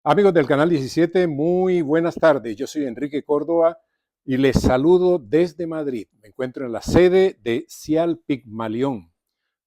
Amigos del Canal 17, muy buenas tardes. Yo soy Enrique Córdoba y les saludo desde Madrid. Me encuentro en la sede de Cial Pigmalión,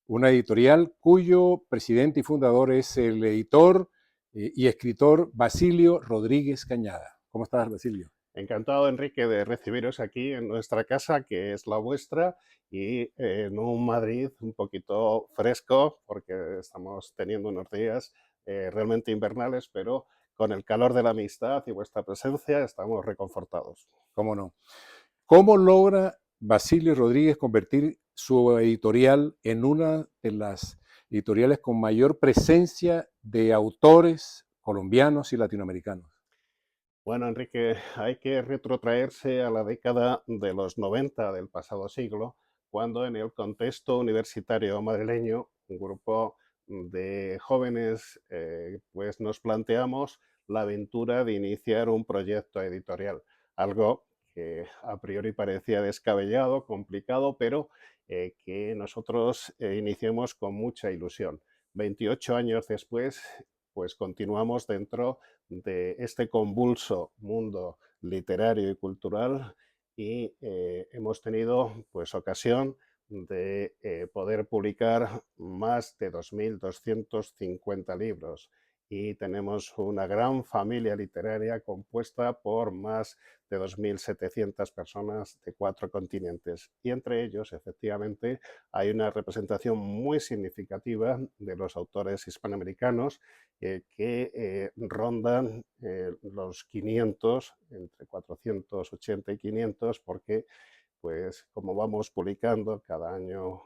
una editorial cuyo presidente y fundador es el editor y escritor Basilio Rodríguez Cañada. ¿Cómo estás, Basilio? Encantado, Enrique, de recibiros aquí en nuestra casa, que es la vuestra, y en un Madrid un poquito fresco, porque estamos teniendo unos días realmente invernales, pero con el calor de la amistad y vuestra presencia estamos reconfortados. ¿Cómo no? ¿Cómo logra Basilio Rodríguez convertir su editorial en una de las editoriales con mayor presencia de autores colombianos y latinoamericanos? Bueno, Enrique, hay que retrotraerse a la década de los 90 del pasado siglo, cuando en el contexto universitario madrileño, un grupo de jóvenes, pues nos planteamos la aventura de iniciar un proyecto editorial, algo que a priori parecía descabellado, complicado, pero que nosotros iniciamos con mucha ilusión. 28 años después, pues continuamos dentro de este convulso mundo literario y cultural y hemos tenido pues ocasión de poder publicar más de 2.250 libros y tenemos una gran familia literaria compuesta por más de 2.700 personas de 4 continentes y entre ellos efectivamente hay una representación muy significativa de los autores hispanoamericanos que rondan los 500, entre 480 y 500, porque pues como vamos publicando, cada año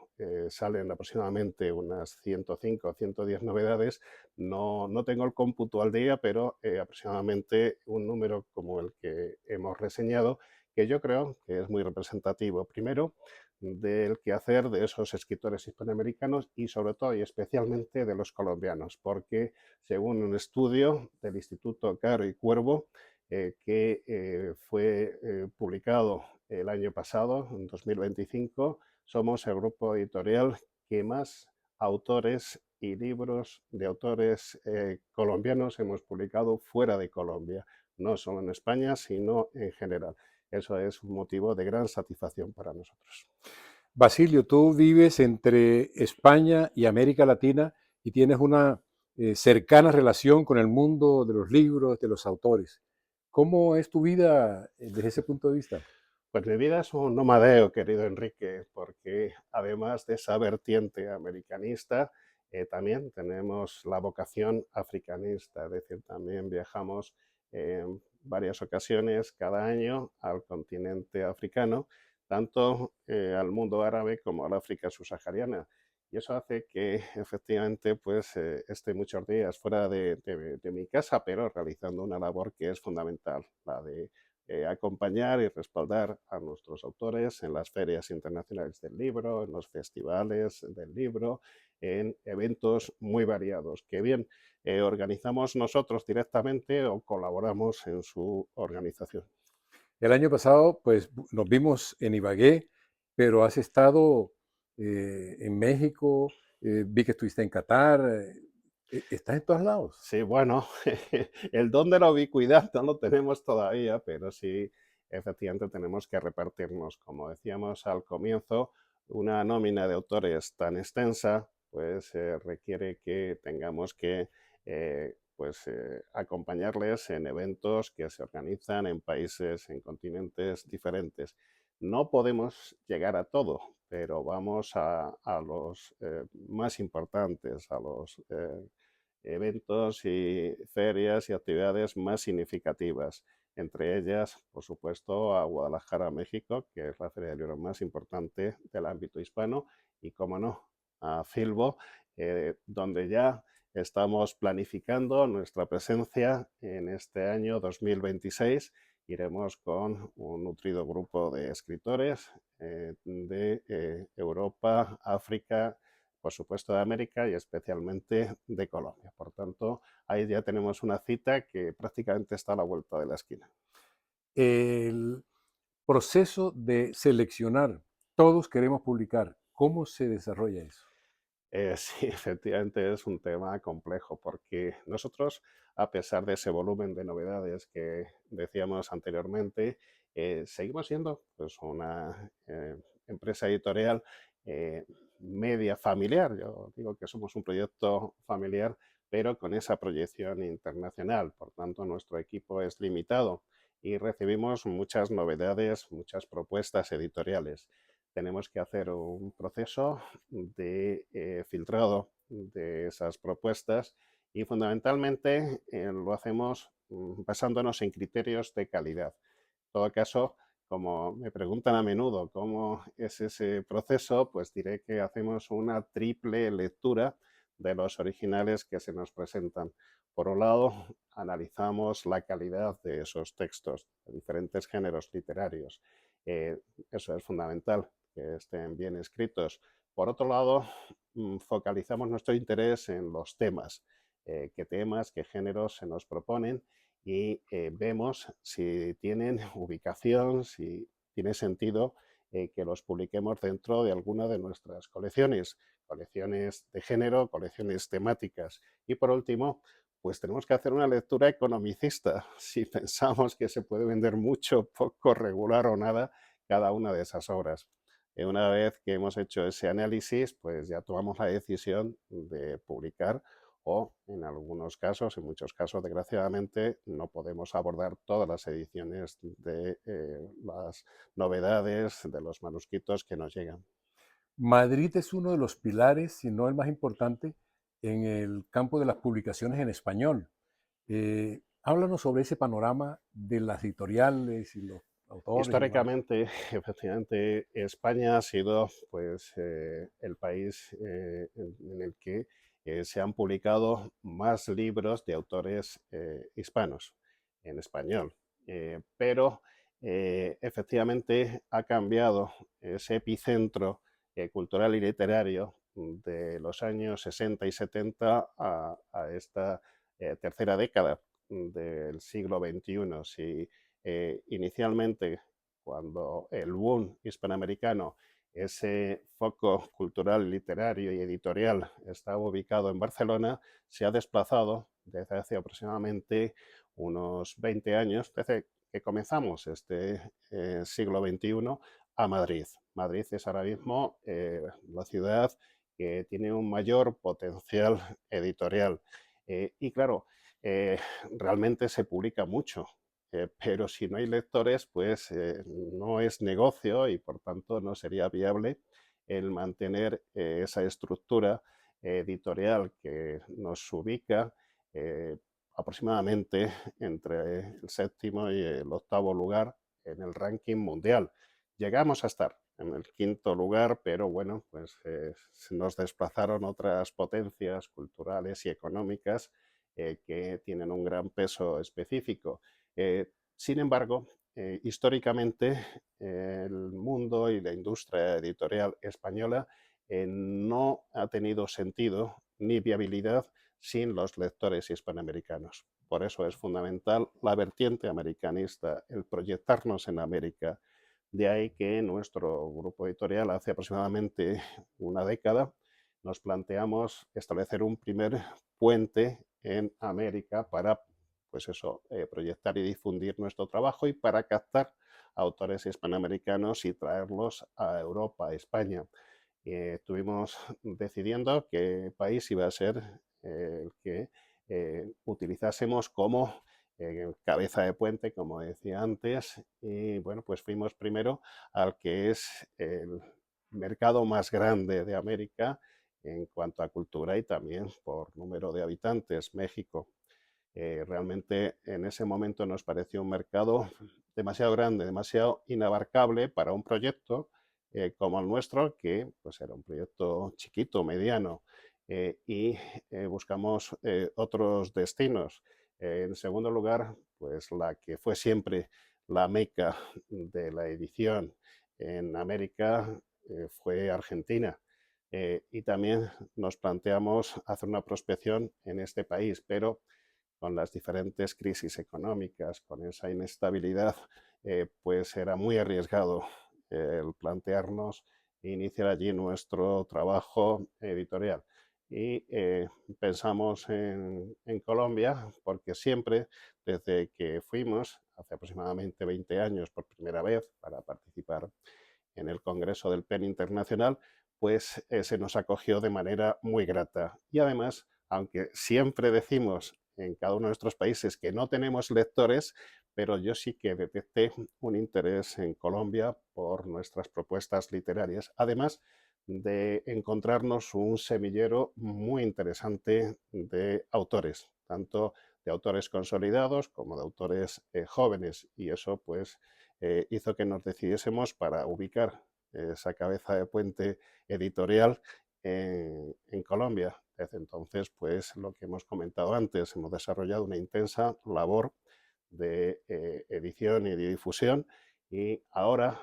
salen aproximadamente unas 105 o 110 novedades. No tengo el cómputo al día, pero aproximadamente un número como el que hemos reseñado, que yo creo que es muy representativo. Primero, del quehacer de esos escritores hispanoamericanos y sobre todo y especialmente de los colombianos, porque según un estudio del Instituto Caro y Cuervo, que fue publicado el año pasado, en 2025, somos el grupo editorial que más autores y libros de autores colombianos hemos publicado fuera de Colombia, no solo en España, sino en general. Eso es un motivo de gran satisfacción para nosotros. Basilio, tú vives entre España y América Latina y tienes una cercana relación con el mundo de los libros, de los autores. ¿Cómo es tu vida desde ese punto de vista? Pues mi vida es un nomadeo, querido Enrique, porque además de esa vertiente americanista, también tenemos la vocación africanista, es decir, también viajamos en varias ocasiones cada año al continente africano, tanto al mundo árabe como al África subsahariana. Y eso hace que efectivamente pues, esté muchos días fuera de mi casa, pero realizando una labor que es fundamental, la de acompañar y respaldar a nuestros autores en las ferias internacionales del libro, en los festivales del libro, en eventos muy variados, que bien organizamos nosotros directamente o colaboramos en su organización. El año pasado, pues nos vimos en Ibagué, pero has estado en México, vi que estuviste en Qatar, estás en todos lados. Sí, bueno, el don de la ubicuidad no lo tenemos todavía, pero sí, efectivamente tenemos que repartirnos. Como decíamos al comienzo, una nómina de autores tan extensa, pues requiere que tengamos que acompañarles en eventos que se organizan en países, en continentes diferentes. No podemos llegar a todo, pero vamos a los más importantes, a los eventos y ferias y actividades más significativas. Entre ellas, por supuesto, a Guadalajara, México, que es la feria del libro más importante del ámbito hispano, y, como no, a Filbo, donde ya estamos planificando nuestra presencia en este año 2026. Iremos con un nutrido grupo de escritores de Europa, África, por supuesto de América y especialmente de Colombia. Por tanto, ahí ya tenemos una cita que prácticamente está a la vuelta de la esquina. El proceso de seleccionar, todos queremos publicar, ¿cómo se desarrolla eso? Sí, efectivamente es un tema complejo porque nosotros, a pesar de ese volumen de novedades que decíamos anteriormente, seguimos siendo pues, una empresa editorial eh, media familiar. Yo digo que somos un proyecto familiar, pero con esa proyección internacional. Por tanto, nuestro equipo es limitado y recibimos muchas novedades, muchas propuestas editoriales. Tenemos que hacer un proceso de filtrado de esas propuestas y fundamentalmente lo hacemos basándonos en criterios de calidad. En todo caso, como me preguntan a menudo cómo es ese proceso, pues diré que hacemos una triple lectura de los originales que se nos presentan. Por un lado, analizamos la calidad de esos textos de diferentes géneros literarios. Eh, Eso es fundamental, que estén bien escritos. Por otro lado, focalizamos nuestro interés en los temas, qué temas, qué géneros se nos proponen y vemos si tienen ubicación, si tiene sentido que los publiquemos dentro de alguna de nuestras colecciones, colecciones de género, colecciones temáticas. Y por último, pues tenemos que hacer una lectura economicista. Si pensamos que se puede vender mucho, poco, regular o nada cada una de esas obras. Una vez que hemos hecho ese análisis, pues ya tomamos la decisión de publicar o en algunos casos, en muchos casos, desgraciadamente, no podemos abordar todas las ediciones de las novedades de los manuscritos que nos llegan. Madrid es uno de los pilares, si no el más importante, en el campo de las publicaciones en español. Háblanos sobre ese panorama de las editoriales y los autores y demás. Históricamente, efectivamente, España ha sido pues, el país en el que se han publicado más libros de autores hispanos en español. Pero efectivamente ha cambiado ese epicentro cultural y literario de los años 60 y 70 a esta tercera década del siglo XXI. Si inicialmente, cuando el boom hispanoamericano, ese foco cultural, literario y editorial estaba ubicado en Barcelona, se ha desplazado desde hace aproximadamente unos 20 años, desde que comenzamos este siglo XXI, a Madrid. Madrid es ahora mismo la ciudad que tiene un mayor potencial editorial. Y claro, eh, realmente se publica mucho, pero si no hay lectores, pues no es negocio y por tanto no sería viable el mantener esa estructura editorial que nos ubica eh, aproximadamente entre el séptimo y el octavo lugar en el ranking mundial. Llegamos a estar en el quinto lugar, pero bueno, pues se nos desplazaron otras potencias culturales y económicas que tienen un gran peso específico. Sin embargo, históricamente el mundo y la industria editorial española no ha tenido sentido ni viabilidad sin los lectores hispanoamericanos. Por eso es fundamental la vertiente americanista, el proyectarnos en América. De ahí que nuestro grupo editorial hace aproximadamente una década nos planteamos establecer un primer puente en América para pues eso, proyectar y difundir nuestro trabajo y para captar autores hispanoamericanos y traerlos a Europa, a España. Estuvimos decidiendo qué país iba a ser el que utilizásemos como cabeza de puente, como decía antes, y bueno, pues fuimos primero al que es el mercado más grande de América en cuanto a cultura y también por número de habitantes, México. Realmente en ese momento nos pareció un mercado demasiado grande, demasiado inabarcable para un proyecto como el nuestro, que pues era un proyecto chiquito, mediano, y buscamos otros destinos. En segundo lugar, pues la que fue siempre la meca de la edición en América fue Argentina. Y también nos planteamos hacer una prospección en este país, pero con las diferentes crisis económicas, con esa inestabilidad, pues era muy arriesgado el plantearnos e iniciar allí nuestro trabajo editorial. Y pensamos en Colombia porque siempre, desde que fuimos, hace aproximadamente 20 años por primera vez, para participar en el Congreso del PEN Internacional, pues se nos acogió de manera muy grata. Y además, aunque siempre decimos en cada uno de nuestros países que no tenemos lectores, pero yo sí que detecté un interés en Colombia por nuestras propuestas literarias, además de encontrarnos un semillero muy interesante de autores, tanto de autores consolidados como de autores jóvenes, y eso pues hizo que nos decidiésemos para ubicar esa cabeza de puente editorial en Colombia. Desde entonces, pues lo que hemos comentado antes, hemos desarrollado una intensa labor de edición y de difusión, y ahora,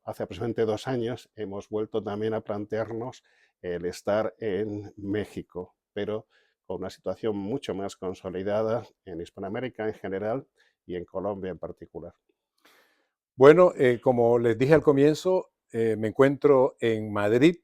hace aproximadamente 2 años, hemos vuelto también a plantearnos el estar en México, pero con una situación mucho más consolidada en Hispanoamérica en general y en Colombia en particular. Bueno, como les dije al comienzo, me encuentro en Madrid,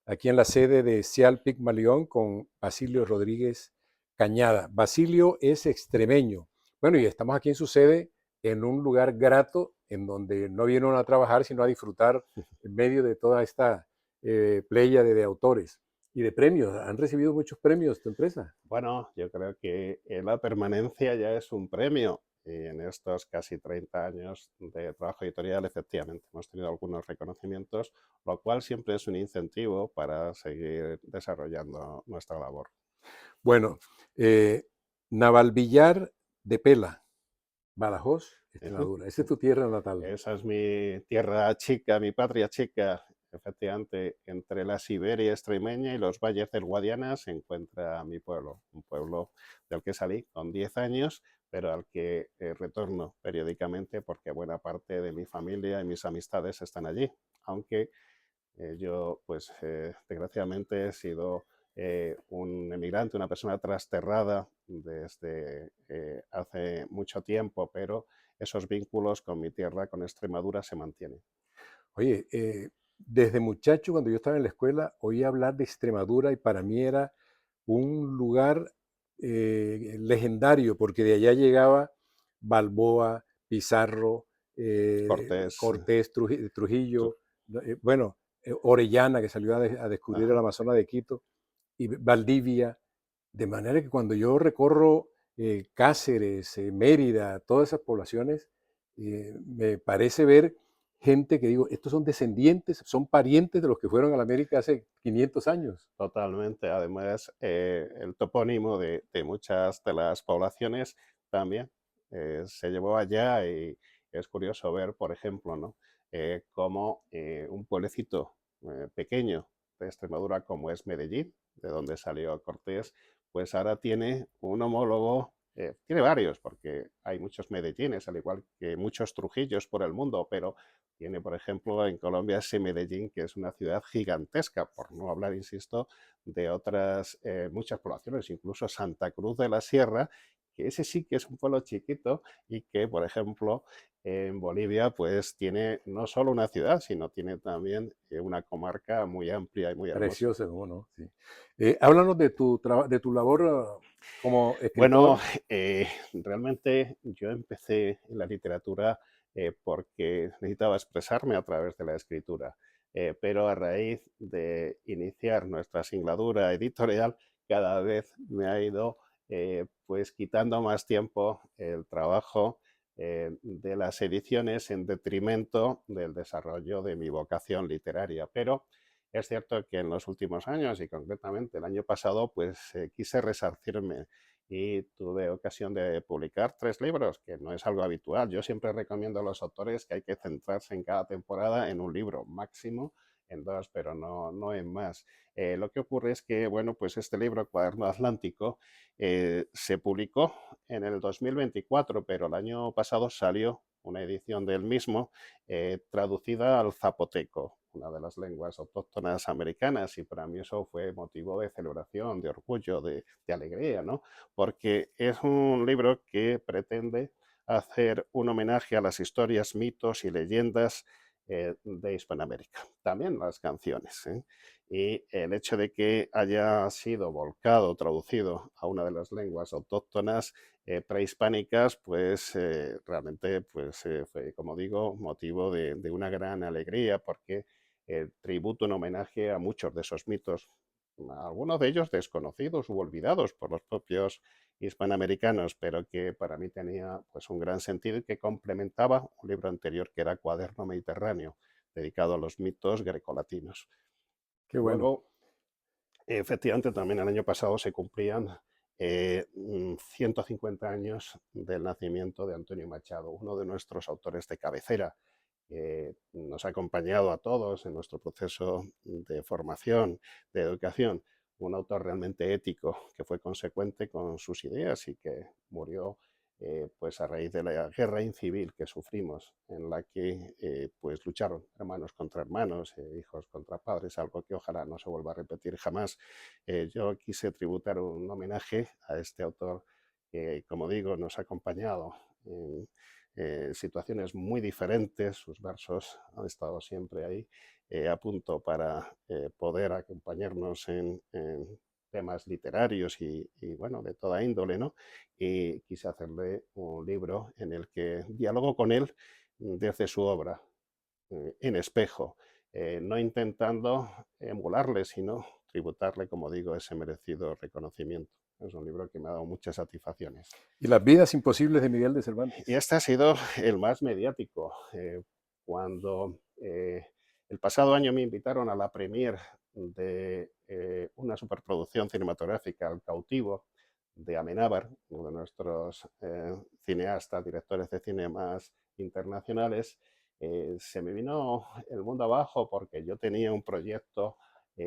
aquí en la sede de Cial Pigmalión con Basilio Rodríguez Cañada. Basilio es extremeño. Bueno, y estamos aquí en su sede, en un lugar grato, en donde no viene uno a trabajar, sino a disfrutar en medio de toda esta playa de autores y de premios. Han recibido muchos premios tu empresa. Bueno, yo creo que la permanencia ya es un premio. Y en estos casi 30 años de trabajo editorial, efectivamente, hemos tenido algunos reconocimientos, lo cual siempre es un incentivo para seguir desarrollando nuestra labor. Bueno, eh, Navalvillar de Pela, Badajoz, Extremadura. Esa es tu tierra natal. Esa es mi tierra chica, mi patria chica. Efectivamente, entre la Siberia extremeña y los valles del Guadiana se encuentra mi pueblo, un pueblo del que salí con 10 años, pero al que retorno periódicamente porque buena parte de mi familia y mis amistades están allí, aunque yo, pues, desgraciadamente he sido un emigrante, una persona trasterrada desde hace mucho tiempo, pero esos vínculos con mi tierra, con Extremadura, se mantienen. Oye, desde muchacho, cuando yo estaba en la escuela, oía hablar de Extremadura y para mí era un lugar legendario, porque de allá llegaba Balboa, Pizarro, Cortés, Cortés, tú- Trujillo, ¿no? Bueno, Orellana, que salió a descubrir el ajá. Amazonas de Quito, y Valdivia, de manera que cuando yo recorro Cáceres, Mérida, todas esas poblaciones, me parece ver gente que digo, estos son descendientes, son parientes de los que fueron a la América hace 500 años. Totalmente. Además, el topónimo de muchas de las poblaciones también se llevó allá, y es curioso ver, por ejemplo, ¿no? Cómo un pueblecito pequeño de Extremadura como es Medellín, de donde salió Cortés, pues ahora tiene un homólogo, tiene varios, porque hay muchos Medellines, al igual que muchos Trujillos por el mundo, pero tiene, por ejemplo, en Colombia ese Medellín, que es una ciudad gigantesca, por no hablar, insisto, de otras muchas poblaciones, incluso Santa Cruz de la Sierra, que ese sí que es un pueblo chiquito y que, por ejemplo, en Bolivia, pues tiene no solo una ciudad, sino tiene también una comarca muy amplia y muy hermosa. Preciosa, ¿cómo no? Sí. Háblanos de de tu labor como Bueno, escritor. realmente yo empecé en la literatura porque necesitaba expresarme a través de la escritura, pero a raíz de iniciar nuestra singladura editorial, cada vez me ha ido pues quitando más tiempo el trabajo de las ediciones en detrimento del desarrollo de mi vocación literaria. Pero es cierto que en los últimos años, y concretamente el año pasado, pues quise resarcirme y tuve ocasión de publicar 3 libros, que no es algo habitual. Yo siempre recomiendo a los autores que hay que centrarse en cada temporada en un libro, máximo en dos, pero no en más. Lo que ocurre es que, bueno, pues este libro, Cuaderno Atlántico, se publicó en el 2024, pero el año pasado salió una edición del mismo traducida al zapoteco, una de las lenguas autóctonas americanas, y para mí eso fue motivo de celebración, de orgullo, de alegría, ¿no? Porque es un libro que pretende hacer un homenaje a las historias, mitos y leyendas de Hispanoamérica. También las canciones, ¿eh? Y el hecho de que haya sido volcado, traducido a una de las lenguas autóctonas prehispánicas, pues realmente pues, fue, como digo, motivo de una gran alegría porque tributo en homenaje a muchos de esos mitos, algunos de ellos desconocidos u olvidados por los propios hispanoamericanos, pero que para mí tenía pues un gran sentido y que complementaba un libro anterior que era Cuaderno Mediterráneo, dedicado a los mitos grecolatinos. Qué bueno. Luego, efectivamente, también el año pasado se cumplían 150 años del nacimiento de Antonio Machado, uno de nuestros autores de cabecera, que nos ha acompañado a todos en nuestro proceso de formación, de educación, un autor realmente ético, que fue consecuente con sus ideas y que murió pues a raíz de la guerra civil que sufrimos, en la que pues lucharon hermanos contra hermanos, hijos contra padres, algo que ojalá no se vuelva a repetir jamás. Yo quise tributar un homenaje a este autor que, como digo, nos ha acompañado en situaciones muy diferentes. Sus versos han estado siempre ahí a punto para poder acompañarnos en temas literarios bueno, de toda índole, ¿no? Y quise hacerle un libro en el que dialogo con él desde su obra, en espejo, no intentando emularle, sino tributarle, como digo, ese merecido reconocimiento. Es un libro que me ha dado muchas satisfacciones. Y las vidas imposibles de Miguel de Y Cervantes. este ha sido el más mediático. Cuando el pasado año me invitaron a la premier de una superproducción cinematográfica, El cautivo, de Amenábar, uno de nuestros cineastas, directores de cine más internacionales, se me vino el mundo abajo porque yo tenía un proyecto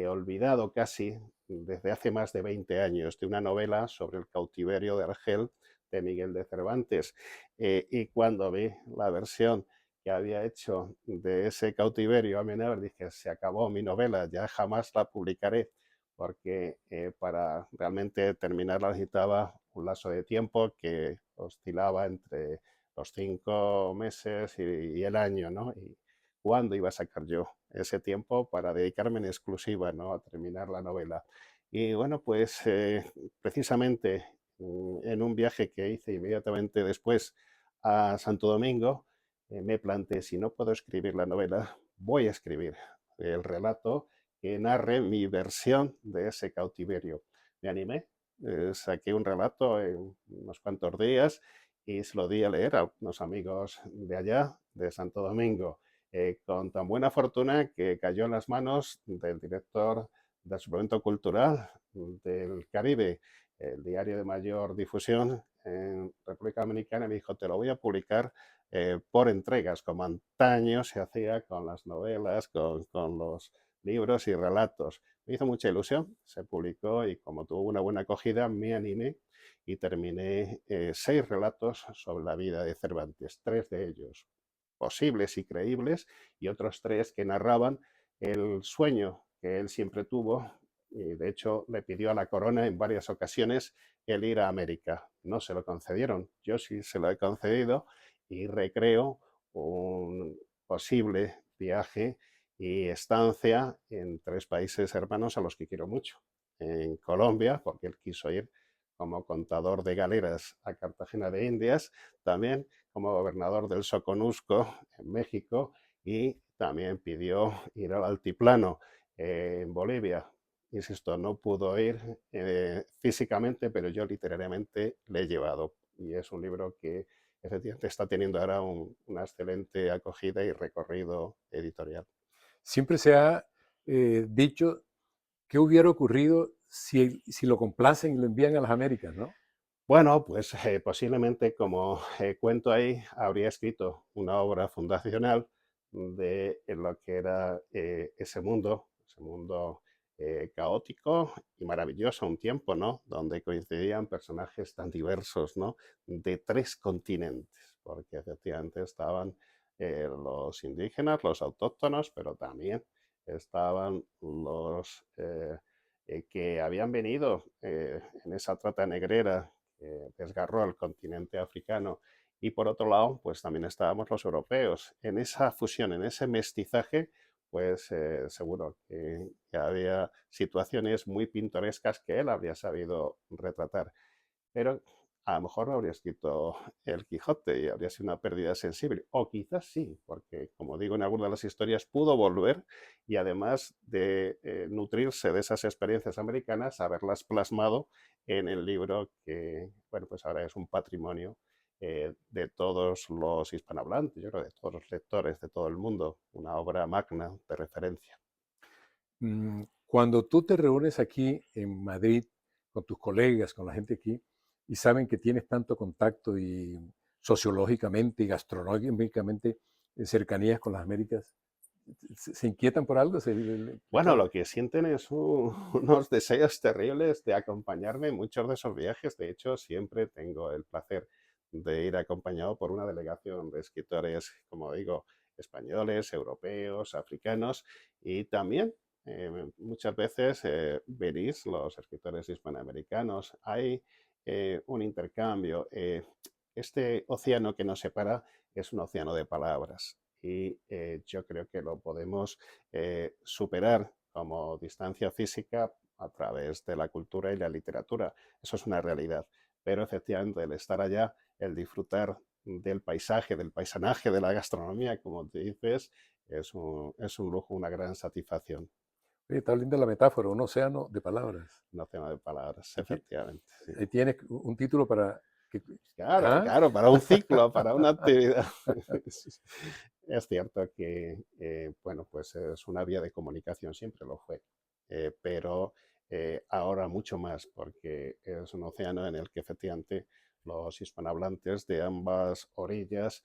olvidado casi desde hace más de 20 años, de una novela sobre el cautiverio de Argel de Miguel de Cervantes. Y cuando vi la versión que había hecho de ese cautiverio Amenábar, dije, se acabó mi novela, ya jamás la publicaré, porque para realmente terminarla necesitaba un lazo de tiempo que oscilaba entre los 5 meses y el año, ¿no? Y cuándo iba a sacar yo ese tiempo para dedicarme en exclusiva, ¿no?, a terminar la novela. Y bueno, pues precisamente en un viaje que hice inmediatamente después a Santo Domingo, me planteé, si no puedo escribir la novela, voy a escribir el relato que narre mi versión de ese cautiverio. Me animé, saqué un relato en unos cuantos días y se lo di a leer a unos amigos de allá, de Santo Domingo, con tan buena fortuna que cayó en las manos del director del suplemento cultural del Caribe, el diario de mayor difusión en República Dominicana, me dijo, te lo voy a publicar por entregas, como antaño se hacía con las novelas, con los libros y relatos. Me hizo mucha ilusión, se publicó y como tuvo una buena acogida, me animé y terminé 6 relatos sobre la vida de Cervantes, 3 de ellos posibles y creíbles y otros 3 que narraban el sueño que él siempre tuvo y de hecho le pidió a la corona en varias ocasiones el ir a América. No se lo concedieron, yo sí se lo he concedido y recreo un posible viaje y estancia en 3 países hermanos a los que quiero mucho. En Colombia, porque él quiso ir como contador de galeras a Cartagena de Indias, también como gobernador del Soconusco en México y también pidió ir al altiplano en Bolivia. Insisto, no pudo ir físicamente, pero yo literariamente le he llevado. Y es un libro que efectivamente está teniendo ahora una excelente acogida y recorrido editorial. Siempre se ha dicho qué hubiera ocurrido si lo complacen y lo envían a las Américas, ¿no? Bueno, pues posiblemente, como cuento ahí, habría escrito una obra fundacional de lo que era ese mundo caótico y maravilloso a un tiempo, ¿no? Donde coincidían personajes tan diversos, ¿no? De 3 continentes, porque efectivamente estaban los indígenas, los autóctonos, pero también estaban los que habían venido en esa trata negrera desgarró al continente africano y por otro lado, pues también estábamos los europeos. En esa fusión, en ese mestizaje, pues seguro que había situaciones muy pintorescas que él habría sabido retratar. Pero a lo mejor no habría escrito El Quijote y habría sido una pérdida sensible. O quizás sí, porque como digo en algunas de las historias, pudo volver y además de nutrirse de esas experiencias americanas, haberlas plasmado en el libro que, bueno, pues ahora es un patrimonio de todos los hispanohablantes, yo creo, de todos los lectores de todo el mundo, una obra magna de referencia. Cuando tú te reúnes aquí en Madrid con tus colegas, con la gente aquí, y saben que tienes tanto contacto y sociológicamente y gastronómicamente cercanías con las Américas, ¿se inquietan por algo? Bueno, lo que sienten es unos deseos terribles de acompañarme en muchos de esos viajes. De hecho, siempre tengo el placer de ir acompañado por una delegación de escritores, como digo, españoles, europeos, africanos y también muchas veces venís los escritores hispanoamericanos. Hay un intercambio. Este océano que nos separa es un océano de palabras y yo creo que lo podemos superar como distancia física a través de la cultura y la literatura. Eso es una realidad. Pero efectivamente el estar allá, el disfrutar del paisaje, del paisanaje, de la gastronomía, como te dices, es un lujo, una gran satisfacción. Oye, está linda la metáfora, un océano de palabras. No tema de palabras, Aquí, efectivamente. Sí. ahí tienes un título para... Que, Claro, ¿ah? claro, para un ciclo, para una actividad. Es cierto que, bueno, pues es una vía de comunicación, siempre lo fue, pero ahora mucho más, porque es un océano en el que efectivamente los hispanohablantes de ambas orillas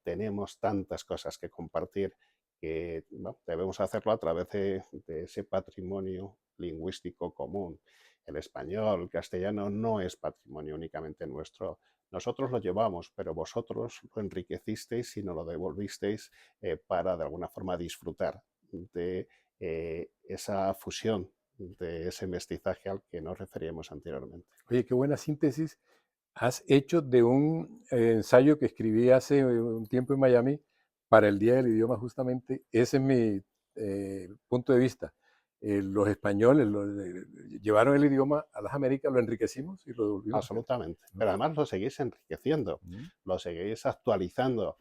tenemos tantas cosas que compartir que bueno, debemos hacerlo a través de ese patrimonio lingüístico común. El español, el castellano no es patrimonio únicamente nuestro, nosotros lo llevamos, pero vosotros lo enriquecisteis y nos lo devolvisteis para de alguna forma disfrutar de esa fusión, de ese mestizaje al que nos referíamos anteriormente. Oye, qué buena síntesis has hecho de un ensayo que escribí hace un tiempo en Miami para el Día del Idioma, justamente. Ese es mi punto de vista. Los españoles llevaron el idioma a las Américas, lo enriquecimos y lo devolvimos acá. Absolutamente. ¿No? Pero además lo seguís enriqueciendo, Mm. lo seguís actualizando.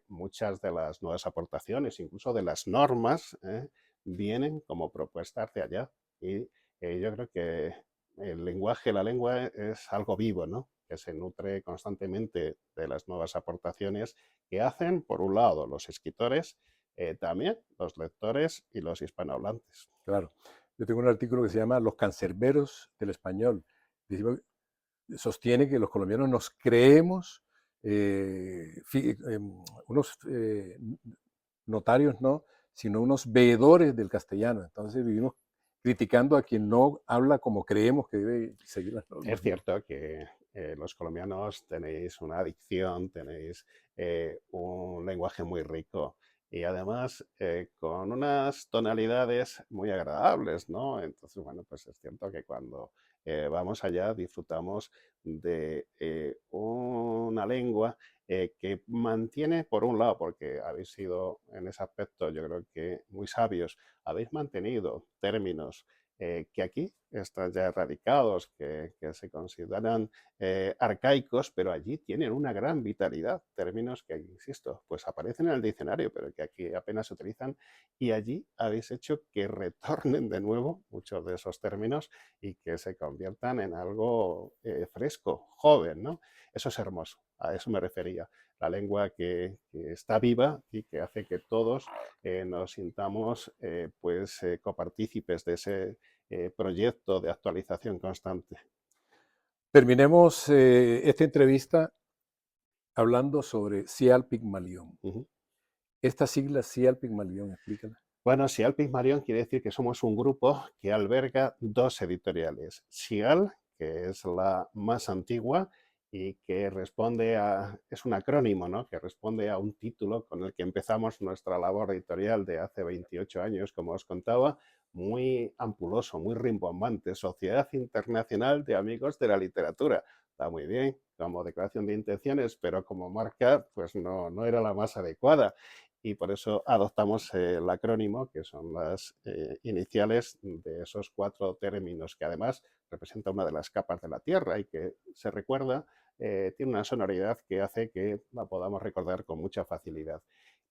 Muchas de las nuevas aportaciones, incluso de las normas, vienen como propuestas de allá. Y yo creo que el lenguaje, la lengua es algo vivo, ¿no? Que se nutre constantemente de las nuevas aportaciones que hacen, por un lado, los escritores, también los lectores y los hispanohablantes. Claro. Yo tengo un artículo que se llama Los cancerberos del español. Dice, sostiene que los colombianos nos creemos unos notarios, no, sino unos veedores del castellano. Entonces vivimos criticando a quien no habla como creemos que debe seguir las Es normas, ¿no? cierto que los colombianos tenéis una adicción, tenéis un lenguaje muy rico y además con unas tonalidades muy agradables, ¿no? Entonces, bueno, pues es cierto que cuando vamos allá disfrutamos de una lengua que mantiene, por un lado, porque habéis sido en ese aspecto, yo creo que muy sabios, habéis mantenido términos que aquí están ya erradicados, que se consideran arcaicos, pero allí tienen una gran vitalidad. Términos que, insisto, pues aparecen en el diccionario, pero que aquí apenas se utilizan. Y allí habéis hecho que retornen de nuevo muchos de esos términos y que se conviertan en algo fresco, joven, ¿no? Eso es hermoso, a eso me refería. La lengua que está viva y que hace que todos nos sintamos pues copartícipes de ese proyecto de actualización constante. Terminemos esta entrevista hablando sobre Cial Pigmalión. Ujú. Esta sigla Cial Pigmalión, explícala. Bueno, Sial Pigmalión quiere decir que somos un grupo que alberga dos editoriales. Sial, que es la más antigua y que responde a, es un acrónimo, ¿no? Que responde a un título con el que empezamos nuestra labor editorial de hace 28 años, como os contaba, muy ampuloso, muy rimbombante, Sociedad Internacional de Amigos de la Literatura. está muy bien como declaración de intenciones, pero como marca, pues no era la más adecuada. Y por eso adoptamos el acrónimo, que son las iniciales de esos 4 términos, que además representa una de las capas de la Tierra y que se recuerda, tiene una sonoridad que hace que la podamos recordar con mucha facilidad.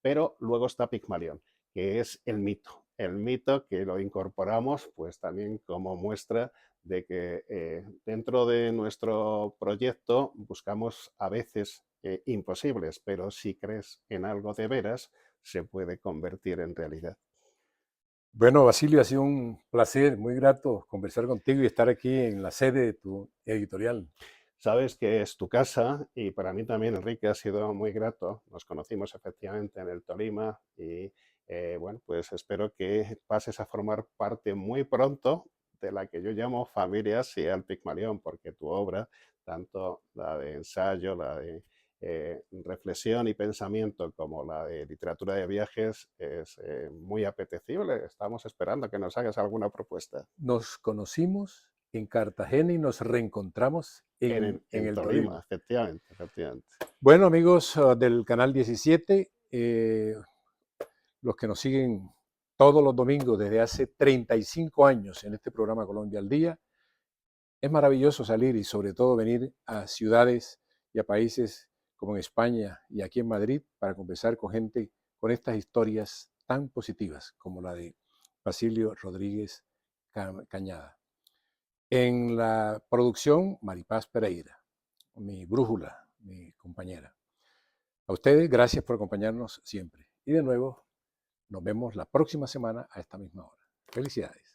Pero luego está Pigmalión, que es el mito que lo incorporamos pues también como muestra de que dentro de nuestro proyecto buscamos a veces imposibles, pero si crees en algo de veras, se puede convertir en realidad. Bueno, Basilio, ha sido un placer, muy grato conversar contigo y estar aquí en la sede de tu editorial. Sabes que es tu casa y para mí también, Enrique, ha sido muy grato. Nos conocimos efectivamente en el Tolima y bueno, pues espero que pases a formar parte muy pronto de la que yo llamo familia Sial Pigmalión, porque tu obra, tanto la de ensayo, la de reflexión y pensamiento, como la de literatura de viajes, es muy apetecible. Estamos esperando que nos hagas alguna propuesta Nos conocimos en Cartagena y nos reencontramos en en el Tolima, Tolima. efectivamente, efectivamente. Bueno, amigos del canal 17, los que nos siguen todos los domingos desde hace 35 años en este programa Colombia al Día, es maravilloso salir y sobre todo venir a ciudades y a países como en España y aquí en Madrid para conversar con gente con estas historias tan positivas como la de Basilio Rodríguez Cañada. En la producción, Maripaz Pereira, mi brújula, mi compañera. A ustedes, gracias por acompañarnos siempre. Y de nuevo, nos vemos la próxima semana a esta misma hora. Felicidades.